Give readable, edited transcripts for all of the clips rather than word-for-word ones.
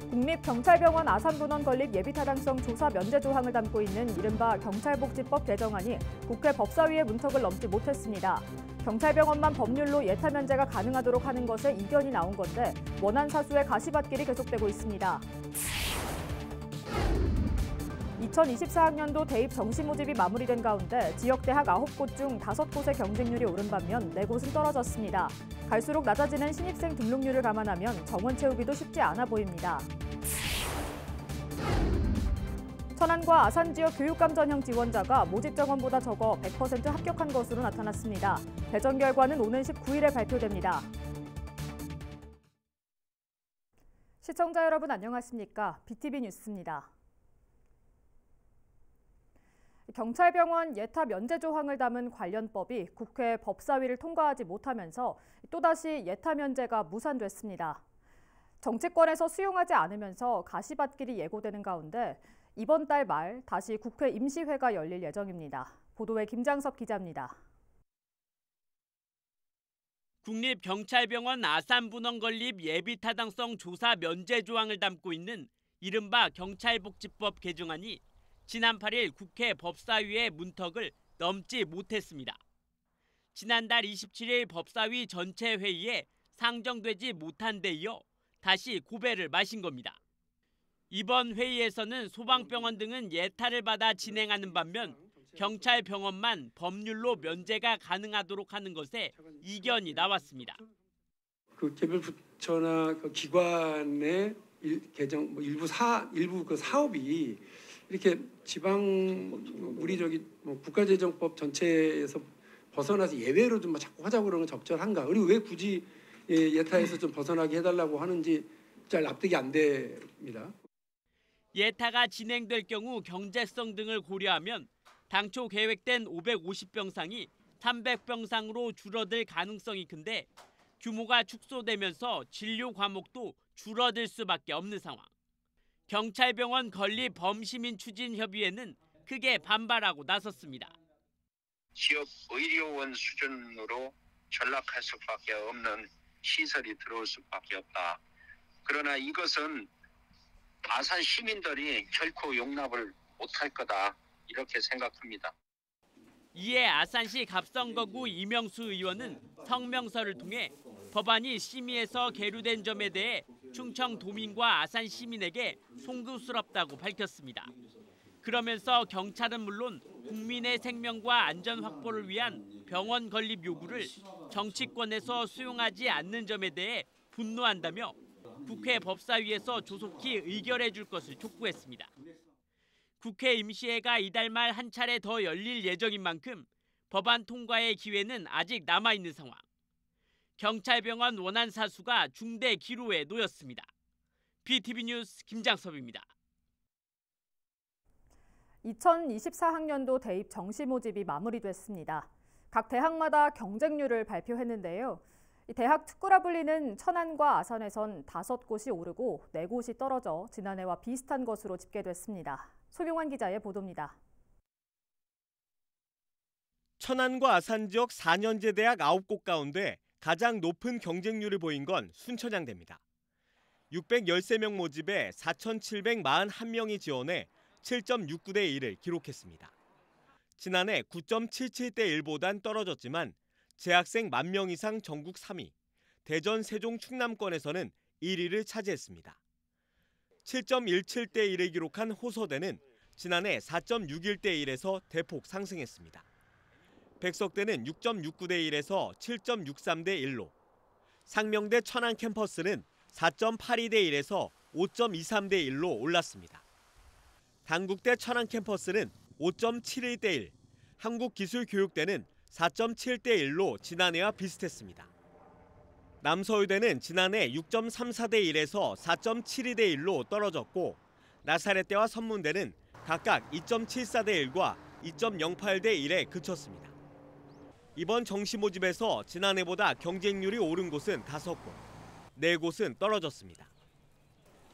국립경찰병원 아산분원 건립 예비타당성 조사 면제 조항을 담고 있는 이른바 경찰복지법 개정안이 국회 법사위의 문턱을 넘지 못했습니다. 경찰병원만 법률로 예타 면제가 가능하도록 하는 것에 이견이 나온 건데 원안 사수의 가시밭길이 계속되고 있습니다. 2024학년도 대입 정시 모집이 마무리된 가운데 지역 대학 9곳 중 5곳의 경쟁률이 오른 반면 4곳은 떨어졌습니다. 갈수록 낮아지는 신입생 등록률을 감안하면 정원 채우기도 쉽지 않아 보입니다. 천안과 아산 지역 교육감 전형 지원자가 모집 정원보다 적어 100% 합격한 것으로 나타났습니다. 배정 결과는 오는 19일에 발표됩니다. 시청자 여러분 안녕하십니까? BTV 뉴스입니다. 경찰병원 예타 면제 조항을 담은 관련법이 국회 법사위를 통과하지 못하면서 또다시 예타 면제가 무산됐습니다. 정치권에서 수용하지 않으면서 가시밭길이 예고되는 가운데 이번 달 말 다시 국회 임시회가 열릴 예정입니다. 보도에 김장섭 기자입니다. 국립경찰병원 아산분원 건립 예비타당성 조사 면제 조항을 담고 있는 이른바 경찰복지법 개정안이 지난 8일 국회 법사위의 문턱을 넘지 못했습니다. 지난달 27일 법사위 전체 회의에 상정되지 못한 데 이어 다시 고배를 마신 겁니다. 이번 회의에서는 소방병원 등은 예타를 받아 진행하는 반면 경찰병원만 법률로 면제가 가능하도록 하는 것에 이견이 나왔습니다. 개별 부처나 기관의 개정 일부 사업이 이렇게 국가재정법 전체에서 벗어나서 예외로 좀 자꾸 하자고 그러는 건 적절한가? 그리고 왜 굳이 예타에서 좀 벗어나게 해달라고 하는지 잘 납득이 안 됩니다. 예타가 진행될 경우 경제성 등을 고려하면 당초 계획된 550병상이 300병상으로 줄어들 가능성이 큰데 규모가 축소되면서 진료 과목도 줄어들 수밖에 없는 상황. 경찰병원 건립 범시민추진협의회는 크게 반발하고 나섰습니다. 지역 의료원 수준으로 전락할 수밖에 없는 시설이 들어올 수밖에 없다. 그러나 이것은 아산 시민들이 결코 용납을 못할 거다. 이렇게 생각합니다. 이에 아산시 갑성거구 이명수 의원은 성명서를 통해 법안이 심의에서 계류된 점에 대해 충청도민과 아산 시민에게 송구스럽다고 밝혔습니다. 그러면서 경찰은 물론 국민의 생명과 안전 확보를 위한 병원 건립 요구를 정치권에서 수용하지 않는 점에 대해 분노한다며 국회 법사위에서 조속히 의결해 줄 것을 촉구했습니다. 국회 임시회가 이달 말 한 차례 더 열릴 예정인 만큼 법안 통과의 기회는 아직 남아있는 상황. 경찰병원 원안 사수가 중대 기로에 놓였습니다. BTV 뉴스 김장섭입니다. 2024학년도 대입 정시 모집이 마무리됐습니다. 각 대학마다 경쟁률을 발표했는데요. 대학 특구라 불리는 천안과 아산에선 5곳이 오르고 4곳이 떨어져 지난해와 비슷한 것으로 집계됐습니다. 소경환 기자의 보도입니다. 천안과 아산 지역 4년제 대학 9곳 가운데 가장 높은 경쟁률을 보인 건 순천향대입니다. 613명 모집에 4,741명이 지원해 7.69대 1을 기록했습니다. 지난해 9.77대 1보단 떨어졌지만 재학생 10,000명 이상 전국 3위, 대전, 세종, 충남권에서는 1위를 차지했습니다. 7.17대 1을 기록한 호서대는 지난해 4.61대 1에서 대폭 상승했습니다. 백석대는 6.69대 1에서 7.63대 1로, 상명대 천안 캠퍼스는 4.82대 1에서 5.23대 1로 올랐습니다. 단국대 천안 캠퍼스는 5.71대 1, 한국기술교육대는 4.7대 1로 지난해와 비슷했습니다. 남서울대는 지난해 6.34대 1에서 4.72대 1로 떨어졌고 나사렛대와 선문대는 각각 2.74대 1과 2.08대 1에 그쳤습니다. 이번 정시 모집에서 지난해보다 경쟁률이 오른 곳은 5곳, 4곳은 떨어졌습니다.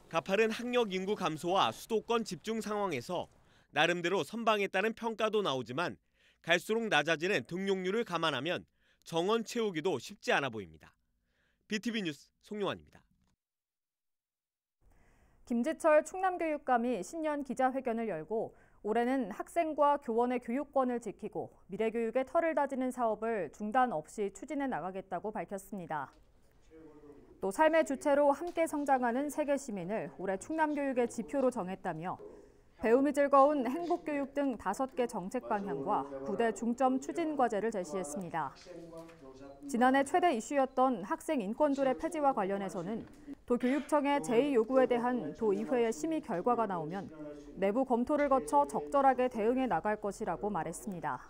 가파른 학력 인구 감소와 수도권 집중 상황에서 나름대로 선방했다는 평가도 나오지만 갈수록 낮아지는 등록률을 감안하면 정원 채우기도 쉽지 않아 보입니다. BTV 뉴스 송용환입니다. 김지철 충남교육감이 신년 기자회견을 열고 올해는 학생과 교원의 교육권을 지키고 미래교육의 털을 다지는 사업을 중단 없이 추진해 나가겠다고 밝혔습니다. 또 삶의 주체로 함께 성장하는 세계 시민을 올해 충남교육의 지표로 정했다며 배움이 즐거운 행복교육 등 5개 정책 방향과 9대 중점 추진 과제를 제시했습니다. 지난해 최대 이슈였던 학생 인권조례 폐지와 관련해서는 도교육청의 제의 요구에 대한 도의회의 심의 결과가 나오면 내부 검토를 거쳐 적절하게 대응해 나갈 것이라고 말했습니다.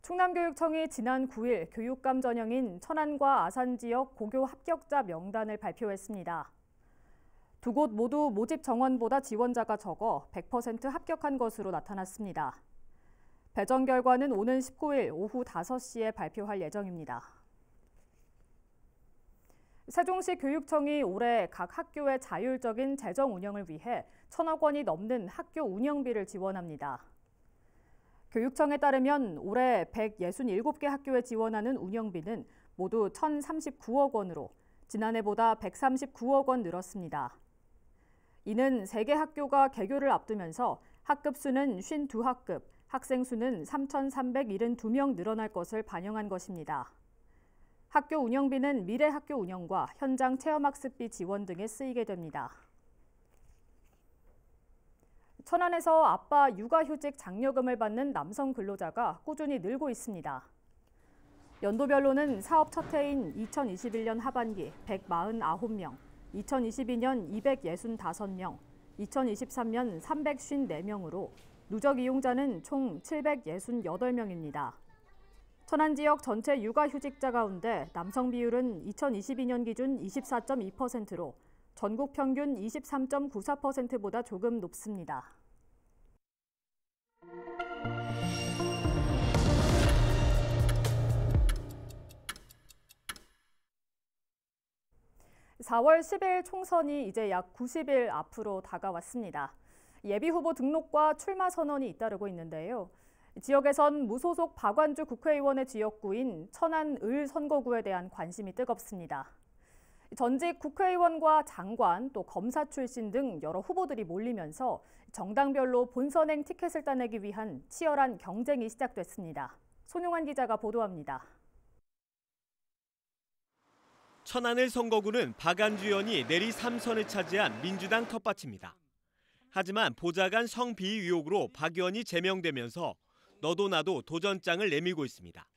충남교육청이 지난 9일 교육감 전형인 천안과 아산 지역 고교 합격자 명단을 발표했습니다. 두 곳 모두 모집 정원보다 지원자가 적어 100% 합격한 것으로 나타났습니다. 배정 결과는 오는 19일 오후 5시에 발표할 예정입니다. 세종시 교육청이 올해 각 학교의 자율적인 재정 운영을 위해 1,000억 원이 넘는 학교 운영비를 지원합니다. 교육청에 따르면 올해 167개 학교에 지원하는 운영비는 모두 1,039억 원으로 지난해보다 139억 원 늘었습니다. 이는 3개 학교가 개교를 앞두면서 학급 수는 52학급, 학생 수는 3,372명 늘어날 것을 반영한 것입니다. 학교 운영비는 미래 학교 운영과 현장 체험학습비 지원 등에 쓰이게 됩니다. 천안에서 아빠 육아휴직 장려금을 받는 남성 근로자가 꾸준히 늘고 있습니다. 연도별로는 사업 첫 해인 2021년 하반기 149명, 2022년 265명, 2023년 354명으로 누적 이용자는 총 768명입니다. 천안 지역 전체 육아휴직자 가운데 남성 비율은 2022년 기준 24.2%로 전국 평균 23.94%보다 조금 높습니다. (4월 10일) 총선이 이제 약 90일 앞으로 다가왔습니다. 예비후보 등록과 출마 선언이 잇따르고 있는데요. 지역에선 무소속 박완주 국회의원의 지역구인 천안 을 선거구에 대한 관심이 뜨겁습니다. 전직 국회의원과 장관, 또 검사 출신 등 여러 후보들이 몰리면서 정당별로 본선행 티켓을 따내기 위한 치열한 경쟁이 시작됐습니다. 손용환 기자가 보도합니다. 천안을 선거구는 박완주 의원이 내리 3선을 차지한 민주당 텃밭입니다. 하지만 보좌관 성비위 의혹으로 박 의원이 제명되면서 너도 나도 도전장을 내밀고 있습니다.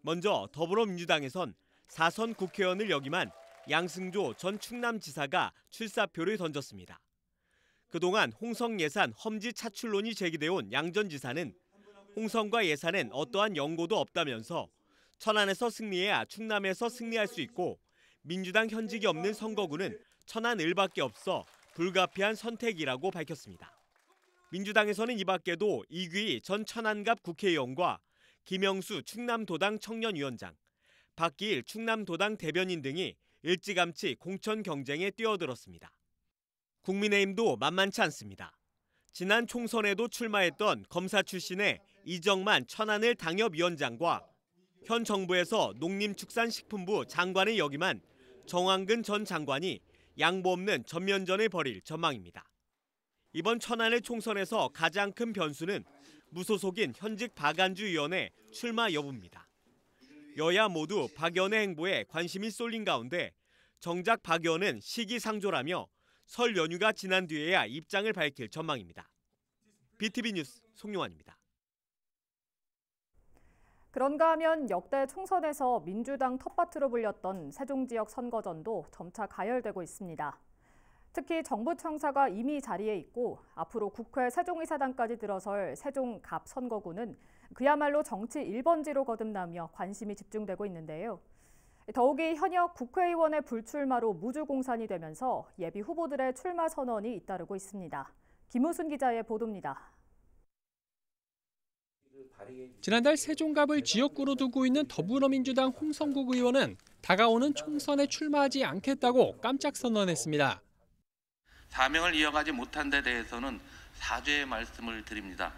먼저 더불어민주당에선 4선 국회의원을 역임한 양승조 전 충남지사가 출사표를 던졌습니다. 그동안 홍성 예산 험지 차출론이 제기돼 온 양 전 지사는 홍성과 예산엔 어떠한 연고도 없다면서 천안에서 승리해야 충남에서 승리할 수 있고 민주당 현직이 없는 선거구는 천안 을밖에 없어 불가피한 선택이라고 밝혔습니다. 민주당에서는 이 밖에도 이규희 전 천안갑 국회의원과 김영수 충남도당 청년위원장, 박기일 충남도당 대변인 등이 일찌감치 공천 경쟁에 뛰어들었습니다. 국민의힘도 만만치 않습니다. 지난 총선에도 출마했던 검사 출신의 이정만 천안을 당협위원장과 현 정부에서 농림축산식품부 장관을 역임한 정황근 전 장관이 양보 없는 전면전을 벌일 전망입니다. 이번 천안의 총선에서 가장 큰 변수는 무소속인 현직 박완주 의원의 출마 여부입니다. 여야 모두 박 의원의 행보에 관심이 쏠린 가운데 정작 박 의원은 시기상조라며 설 연휴가 지난 뒤에야 입장을 밝힐 전망입니다. BTV 뉴스 송용환입니다. 그런가 하면 역대 총선에서 민주당 텃밭으로 불렸던 세종 지역 선거전도 점차 가열되고 있습니다. 특히 정부 청사가 이미 자리에 있고 앞으로 국회 세종의사당까지 들어설 세종 갑 선거구는 그야말로 정치 1번지로 거듭나며 관심이 집중되고 있는데요. 더욱이 현역 국회의원의 불출마로 무주공산이 되면서 예비 후보들의 출마 선언이 잇따르고 있습니다. 김우순 기자의 보도입니다. 지난달 세종갑을 지역구로 두고 있는 더불어민주당 홍성국 의원은 다가오는 총선에 출마하지 않겠다고 깜짝 선언했습니다. 사명을 이어가지 못한 데 대해서는 사죄의 말씀을 드립니다.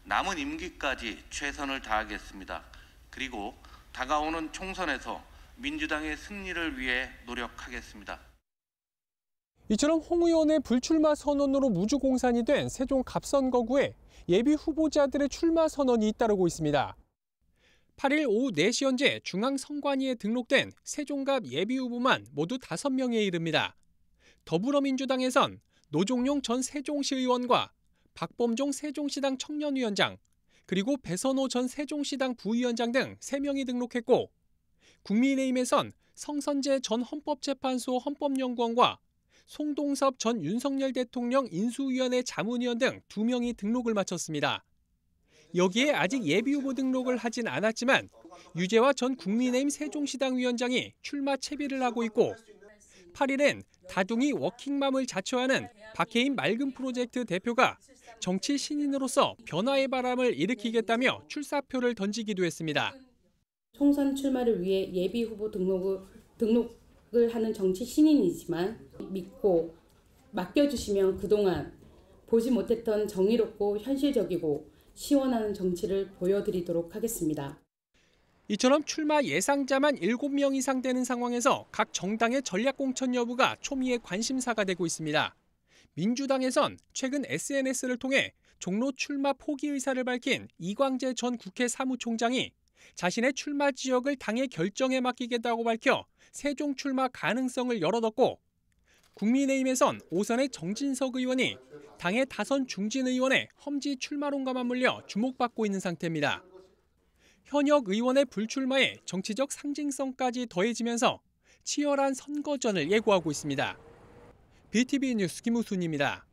남은 임기까지 최선을 다하겠습니다. 그리고 다가오는 총선에서 민주당의 승리를 위해 노력하겠습니다. 이처럼 홍 의원의 불출마 선언으로 무주공산이 된 세종 갑선거구에 예비 후보자들의 출마 선언이 잇따르고 있습니다. 8일 오후 4시 현재 중앙선관위에 등록된 세종갑 예비후보만 모두 5명에 이릅니다. 더불어민주당에선 노종용 전 세종시 의원과 박범종 세종시당 청년위원장, 그리고 배선호 전 세종시당 부위원장 등 3명이 등록했고, 국민의힘에선 성선재 전 헌법재판소 헌법연구원과 송동섭 전 윤석열 대통령 인수위원회 자문위원 등 2명이 등록을 마쳤습니다. 여기에 아직 예비후보 등록을 하진 않았지만 유재화 전 국민의힘 세종시당 위원장이 출마 채비를 하고 있고, 8일엔 다둥이 워킹맘을 자처하는 박해임 맑은 프로젝트 대표가 정치 신인으로서 변화의 바람을 일으키겠다며 출사표를 던지기도 했습니다. 총선 출마를 위해 예비후보 등록을 하는 정치 신인이지만 믿고 맡겨주시면 그동안 보지 못했던 정의롭고 현실적이고 시원한 정치를 보여드리도록 하겠습니다. 이처럼 출마 예상자만 7명 이상 되는 상황에서 각 정당의 전략공천 여부가 초미의 관심사가 되고 있습니다. 민주당에선 최근 SNS를 통해 종로 출마 포기 의사를 밝힌 이광재 전 국회 사무총장이 자신의 출마 지역을 당의 결정에 맡기겠다고 밝혀 세종 출마 가능성을 열어뒀고, 국민의힘에선 오선의 정진석 의원이 당의 다선 중진 의원의 험지 출마론과 맞물려 주목받고 있는 상태입니다. 현역 의원의 불출마에 정치적 상징성까지 더해지면서 치열한 선거전을 예고하고 있습니다. BTV 뉴스 김우순입니다.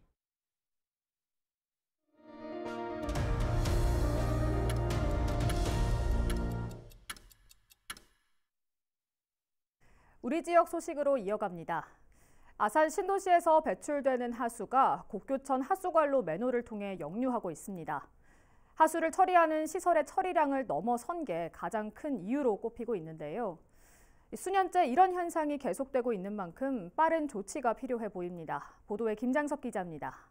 우리 지역 소식으로 이어갑니다. 아산 신도시에서 배출되는 하수가 곡교천 하수관로 매너를 통해 역류하고 있습니다. 하수를 처리하는 시설의 처리량을 넘어선 게 가장 큰 이유로 꼽히고 있는데요. 수년째 이런 현상이 계속되고 있는 만큼 빠른 조치가 필요해 보입니다. 보도에 김장석 기자입니다.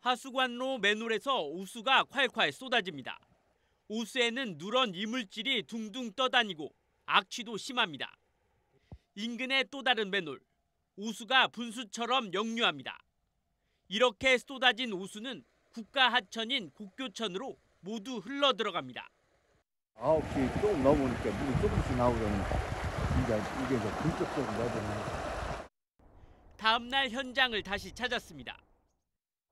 하수관로 맨홀에서 우수가 콸콸 쏟아집니다. 우수에는 누런 이물질이 둥둥 떠다니고 악취도 심합니다. 인근의 또 다른 맨홀, 우수가 분수처럼 역류합니다. 이렇게 쏟아진 우수는 국가 하천인 곡교천으로 모두 흘러 들어갑니다. 9시 조금 넘으니까 물이 조금씩 나오더니 이게 이제 본격적으로 나오더니. 다음 날 현장을 다시 찾았습니다.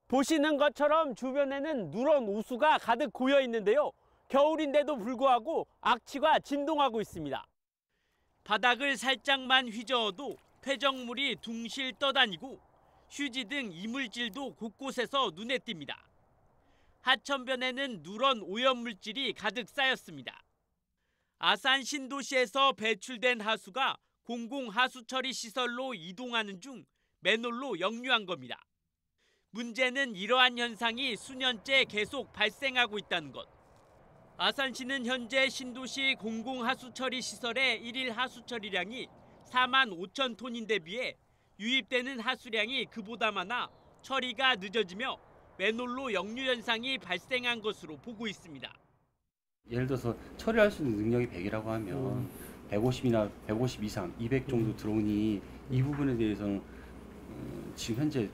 보시는 것처럼 주변에는 누런 우수가 가득 고여 있는데요. 겨울인데도 불구하고 악취가 진동하고 있습니다. 바닥을 살짝만 휘저어도 퇴적물이 둥실 떠다니고 휴지 등 이물질도 곳곳에서 눈에 띕니다. 하천변에는 누런 오염물질이 가득 쌓였습니다. 아산 신도시에서 배출된 하수가 공공하수처리 시설로 이동하는 중 맨홀로 역류한 겁니다. 문제는 이러한 현상이 수년째 계속 발생하고 있다는 것. 아산시는 현재 신도시 공공하수처리 시설의 1일 하수처리량이 4만 5천 톤인데 비해 유입되는 하수량이 그보다 많아 처리가 늦어지며 맨홀로 역류 현상이 발생한 것으로 보고 있습니다. 예를 들어서 처리할 수 있는 능력이 100이라고 하면 150이나 150 이상, 200 정도 들어오니 이 부분에 대해서는 지금 현재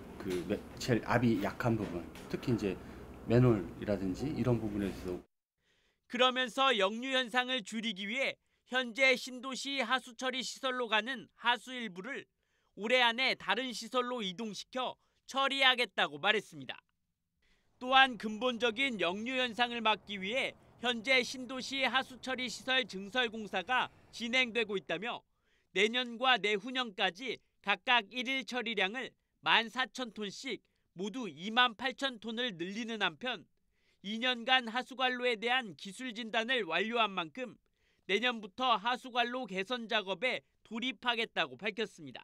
제일 압이 약한 부분, 특히 이제 맨홀이라든지 이런 부분에서. 그러면서 역류 현상을 줄이기 위해 현재 신도시 하수처리 시설로 가는 하수 일부를 올해 안에 다른 시설로 이동시켜 처리하겠다고 말했습니다. 또한 근본적인 역류 현상을 막기 위해 현재 신도시 하수처리 시설 증설 공사가 진행되고 있다며 내년과 내후년까지 각각 1일 처리량을 14,000톤씩 모두 28,000톤을 늘리는 한편 2년간 하수관로에 대한 기술 진단을 완료한 만큼 내년부터 하수관로 개선 작업에 돌입하겠다고 밝혔습니다.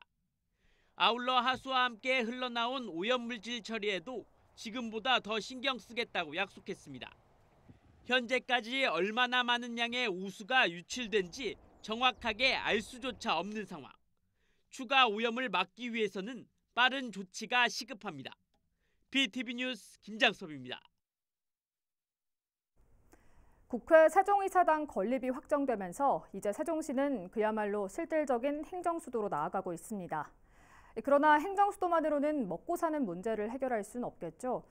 아울러 하수와 함께 흘러나온 오염물질 처리에도 지금보다 더 신경 쓰겠다고 약속했습니다. 현재까지 얼마나 많은 양의 우수가 유출된지 정확하게 알 수조차 없는 상황. 추가 오염을 막기 위해서는 빠른 조치가 시급합니다. BTV 뉴스 김장섭입니다. 국회 세종이사당 건립이 확정되면서 이제 세종시는 그야말로 실질적인 행정수도로 나아가고 있습니다. 그러나 행정수도만으로는 먹고 사는 문제를 해결할 수는 없겠죠.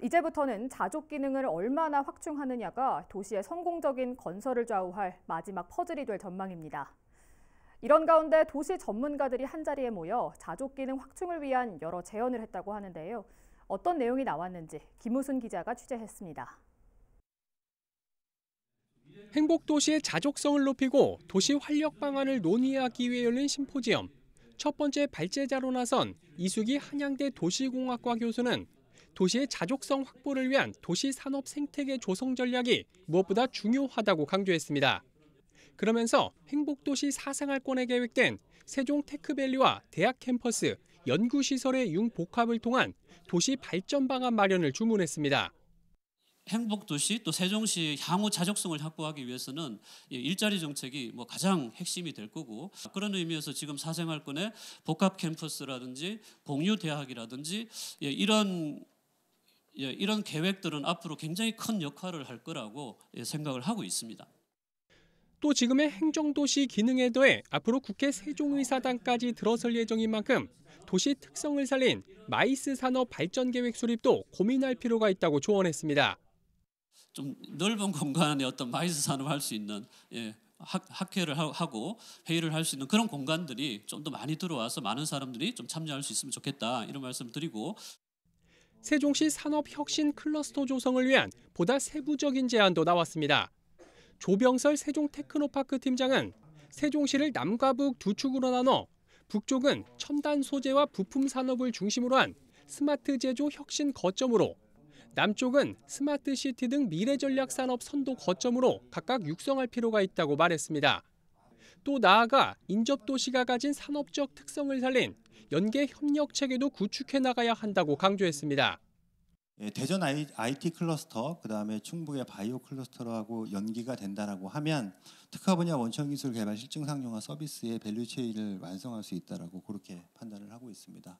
이제부터는 자족 기능을 얼마나 확충하느냐가 도시의 성공적인 건설을 좌우할 마지막 퍼즐이 될 전망입니다. 이런 가운데 도시 전문가들이 한자리에 모여 자족 기능 확충을 위한 여러 제언을 했다고 하는데요. 어떤 내용이 나왔는지 김우순 기자가 취재했습니다. 행복도시의 자족성을 높이고 도시 활력 방안을 논의하기 위해 열린 심포지엄. 첫 번째 발제자로 나선 이수기 한양대 도시공학과 교수는 도시의 자족성 확보를 위한 도시 산업 생태계 조성 전략이 무엇보다 중요하다고 강조했습니다. 그러면서 행복도시 사생활권에 계획된 세종 테크밸리와 대학 캠퍼스, 연구시설의 융복합을 통한 도시 발전 방안 마련을 주문했습니다. 행복도시 또 세종시 향후 자족성을 확보하기 위해서는 일자리 정책이 가장 핵심이 될 거고, 그런 의미에서 지금 사생활권의 복합 캠퍼스라든지 공유 대학이라든지 이런 계획들은 앞으로 굉장히 큰 역할을 할 거라고 생각을 하고 있습니다. 또 지금의 행정도시 기능에 더해 앞으로 국회 세종의사당까지 들어설 예정인 만큼 도시 특성을 살린 마이스 산업 발전 계획 수립도 고민할 필요가 있다고 조언했습니다. 좀 넓은 공간에 어떤 마이스 산업을 할 수 있는 학회를 하고 회의를 할 수 있는 그런 공간들이 좀 더 많이 들어와서 많은 사람들이 좀 참여할 수 있으면 좋겠다, 이런 말씀 드리고, 세종시 산업혁신 클러스터 조성을 위한 보다 세부적인 제안도 나왔습니다. 조병설 세종테크노파크 팀장은 세종시를 남과 북 두 축으로 나눠 북쪽은 첨단 소재와 부품 산업을 중심으로 한 스마트 제조 혁신 거점으로, 남쪽은 스마트 시티 등 미래 전략 산업 선도 거점으로 각각 육성할 필요가 있다고 말했습니다. 또 나아가 인접도시가 가진 산업적 특성을 살린 연계 협력 체계도 구축해 나가야 한다고 강조했습니다. 대전 IT 클러스터, 그다음에 충북의 바이오 클러스터하고 연기가 된다라고 하면 특화 분야 원천 기술 개발 실증 상용화 서비스의 밸류 체인을 완성할 수 있다라고 그렇게 판단을 하고 있습니다.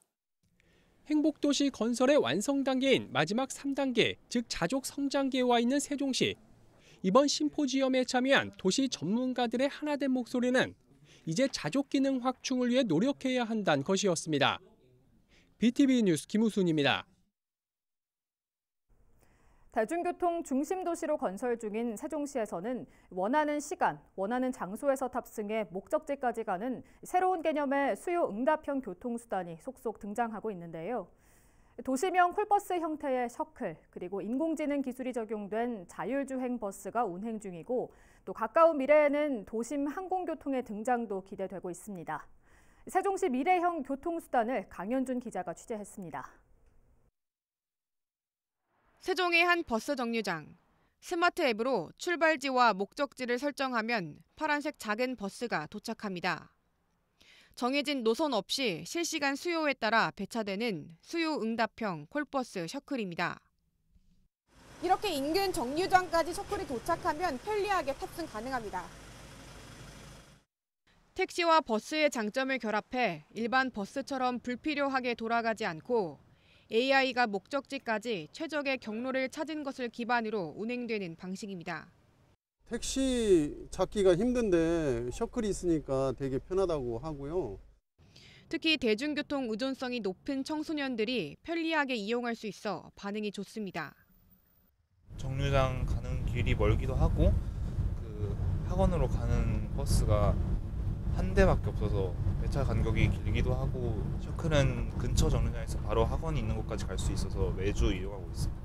행복도시 건설의 완성 단계인 마지막 3단계, 즉 자족 성장기에 와 있는 세종시. 이번 심포지엄에 참여한 도시 전문가들의 하나된 목소리는 이제 자족 기능 확충을 위해 노력해야 한다는 것이었습니다. BTV 뉴스 김우순입니다. 대중교통 중심 도시로 건설 중인 세종시에서는 원하는 시간, 원하는 장소에서 탑승해 목적지까지 가는 새로운 개념의 수요 응답형 교통수단이 속속 등장하고 있는데요. 도시명 콜버스 형태의 셔클, 그리고 인공지능 기술이 적용된 자율주행 버스가 운행 중이고, 또 가까운 미래에는 도심 항공교통의 등장도 기대되고 있습니다. 세종시 미래형 교통수단을 강현준 기자가 취재했습니다. 세종의 한 버스 정류장. 스마트 앱으로 출발지와 목적지를 설정하면 파란색 작은 버스가 도착합니다. 정해진 노선 없이 실시간 수요에 따라 배차되는 수요 응답형 콜버스 셔클입니다. 이렇게 인근 정류장까지 셔클이 도착하면 편리하게 탑승 가능합니다. 택시와 버스의 장점을 결합해 일반 버스처럼 불필요하게 돌아가지 않고 AI가 목적지까지 최적의 경로를 찾은 것을 기반으로 운행되는 방식입니다. 택시 찾기가 힘든데 셔클이 있으니까 되게 편하다고 하고요. 특히 대중교통 의존성이 높은 청소년들이 편리하게 이용할 수 있어 반응이 좋습니다. 정류장 가는 길이 멀기도 하고 학원으로 가는 버스가 한 대밖에 없어서 배차 간격이 길기도 하고, 셔클은 근처 정류장에서 바로 학원이 있는 곳까지 갈 수 있어서 매주 이용하고 있습니다.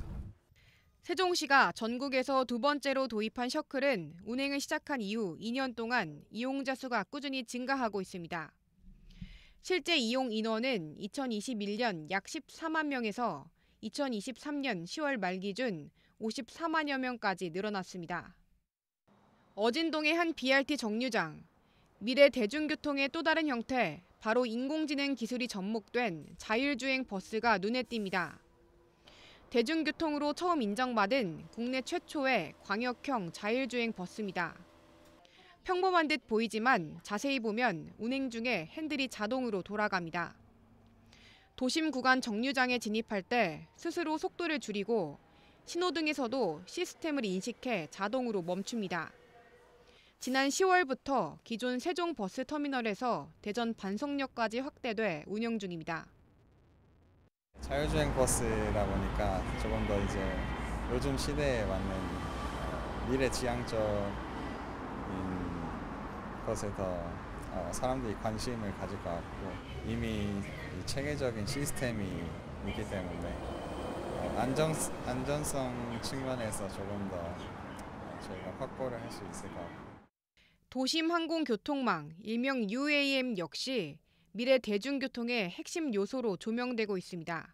세종시가 전국에서 두 번째로 도입한 셔클은 운행을 시작한 이후 2년 동안 이용자 수가 꾸준히 증가하고 있습니다. 실제 이용 인원은 2021년 약 14만 명에서 2023년 10월 말 기준 54만여 명까지 늘어났습니다. 어진동의 한 BRT 정류장. 미래 대중교통의 또 다른 형태, 바로 인공지능 기술이 접목된 자율주행 버스가 눈에 띕니다. 대중교통으로 처음 인정받은 국내 최초의 광역형 자율주행 버스입니다. 평범한 듯 보이지만 자세히 보면 운행 중에 핸들이 자동으로 돌아갑니다. 도심 구간 정류장에 진입할 때 스스로 속도를 줄이고 신호등에서도 시스템을 인식해 자동으로 멈춥니다. 지난 10월부터 기존 세종 버스터미널에서 대전 반석역까지 확대돼 운영 중입니다. 자율주행 버스다 보니까 조금 더 이제 요즘 시대에 맞는 미래지향적인 것에 더 사람들이 관심을 가질 것 같고, 이미 체계적인 시스템이 있기 때문에 안전성 측면에서 조금 더 저희가 확보를 할 수 있을 것 같고. 도심항공교통망, 일명 UAM 역시 미래 대중교통의 핵심 요소로 조명되고 있습니다.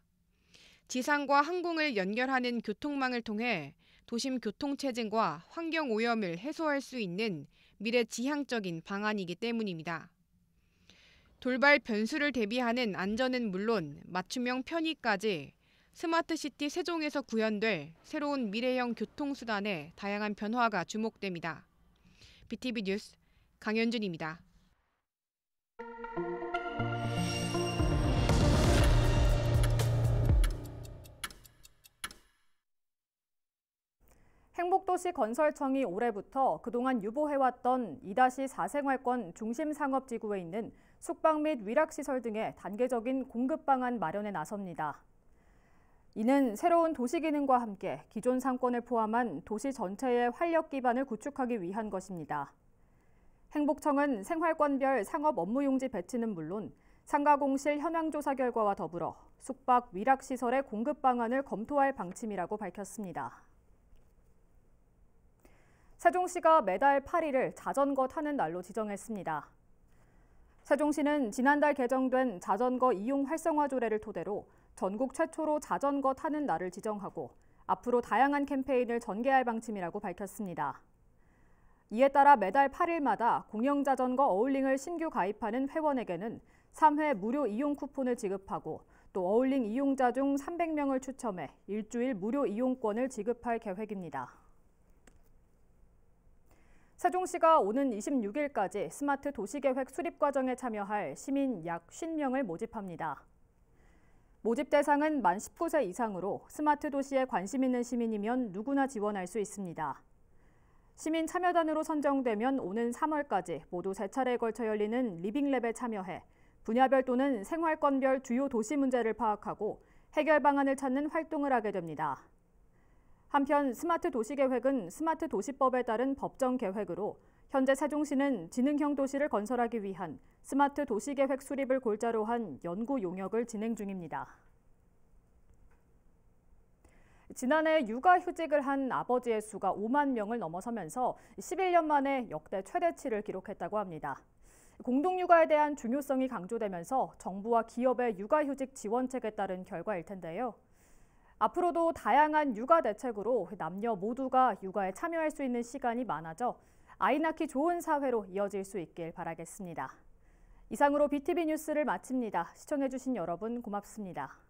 지상과 항공을 연결하는 교통망을 통해 도심 교통체증과 환경오염을 해소할 수 있는 미래지향적인 방안이기 때문입니다. 돌발 변수를 대비하는 안전은 물론 맞춤형 편의까지 스마트시티 세종에서 구현될 새로운 미래형 교통수단의 다양한 변화가 주목됩니다. BTV 뉴스 강현준입니다. 행복도시건설청이 올해부터 그동안 유보해왔던 2-4 생활권 중심상업지구에 있는 숙박 및 위락시설 등의 단계적인 공급 방안 마련에 나섭니다. 이는 새로운 도시기능과 함께 기존 상권을 포함한 도시 전체의 활력 기반을 구축하기 위한 것입니다. 행복청은 생활권별 상업 업무용지 배치는 물론 상가공실 현황조사 결과와 더불어 숙박 위락시설의 공급 방안을 검토할 방침이라고 밝혔습니다. 세종시가 매달 8일을 자전거 타는 날로 지정했습니다. 세종시는 지난달 개정된 자전거 이용 활성화 조례를 토대로 전국 최초로 자전거 타는 날을 지정하고 앞으로 다양한 캠페인을 전개할 방침이라고 밝혔습니다. 이에 따라 매달 8일마다 공영자전거 어울링을 신규 가입하는 회원에게는 3회 무료 이용 쿠폰을 지급하고 또 어울링 이용자 중 300명을 추첨해 일주일 무료 이용권을 지급할 계획입니다. 세종시가 오는 26일까지 스마트 도시계획 수립 과정에 참여할 시민 약 50명을 모집합니다. 모집 대상은 만 19세 이상으로 스마트 도시에 관심 있는 시민이면 누구나 지원할 수 있습니다. 시민 참여단으로 선정되면 오는 3월까지 모두 3차례에 걸쳐 열리는 리빙랩에 참여해 분야별 또는 생활권별 주요 도시 문제를 파악하고 해결 방안을 찾는 활동을 하게 됩니다. 한편 스마트 도시계획은 스마트 도시법에 따른 법정 계획으로 현재 세종시는 지능형 도시를 건설하기 위한 스마트 도시계획 수립을 골자로 한 연구 용역을 진행 중입니다. 지난해 육아휴직을 한 아버지의 수가 5만 명을 넘어서면서 11년 만에 역대 최대치를 기록했다고 합니다. 공동육아에 대한 중요성이 강조되면서 정부와 기업의 육아휴직 지원책에 따른 결과일 텐데요. 앞으로도 다양한 육아 대책으로 남녀 모두가 육아에 참여할 수 있는 시간이 많아져 아이 낳기 좋은 사회로 이어질 수 있길 바라겠습니다. 이상으로 BTV 뉴스를 마칩니다. 시청해주신 여러분 고맙습니다.